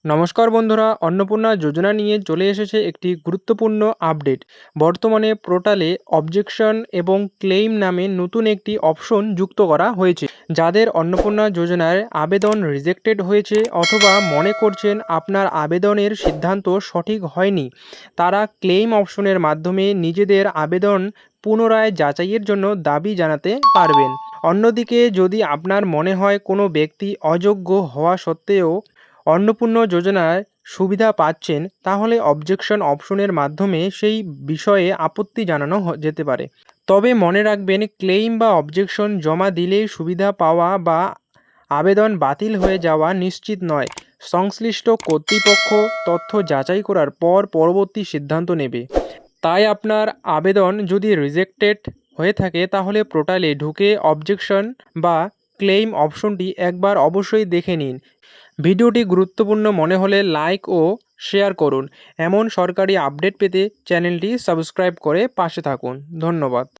নমস্কার বন্ধুরা, অন্নপূর্ণা যোজনা নিয়ে চলে এসেছে একটি গুরুত্বপূর্ণ আপডেট। বর্তমানে পোর্টালে অবজেকশন এবং ক্লেইম নামে নতুন একটি অপশন যুক্ত করা হয়েছে। যাদের অন্নপূর্ণা যোজনার আবেদন রিজেক্টেড হয়েছে অথবা মনে করছেন আপনার আবেদনের সিদ্ধান্ত সঠিক হয়নি, তারা ক্লেইম অপশনের মাধ্যমে নিজেদের আবেদন পুনরায় যাচাইয়ের জন্য দাবি জানাতে পারবেন। অন্যদিকে যদি আপনার মনে হয় কোনো ব্যক্তি অযোগ্য হওয়া সত্ত্বেও অন্নপূর্ণা যোজনায় সুবিধা পাচ্ছেন, তাহলে অবজেকশন অপশনের মাধ্যমে সেই বিষয়ে আপত্তি জানানো যেতে পারে। তবে মনে রাখবেন, ক্লেইম বা অবজেকশন জমা দিলেই সুবিধা পাওয়া বা আবেদন বাতিল হয়ে যাওয়া নিশ্চিত নয়। সংশ্লিষ্ট কর্তৃপক্ষ তথ্য যাচাই করার পর পরবর্তী সিদ্ধান্ত নেবে। তাই আপনার আবেদন যদি রিজেক্টেড হয়ে থাকে, তাহলে পোর্টালে ঢুকে অবজেকশন বা ক্লেইম অপশনটি একবার অবশ্যই দেখে নিন। ভিডিওটি গুরুত্বপূর্ণ মনে হলে লাইক ও শেয়ার করুন। এমন সরকারি আপডেট পেতে চ্যানেলটি সাবস্ক্রাইব করে পাশে থাকুন। ধন্যবাদ।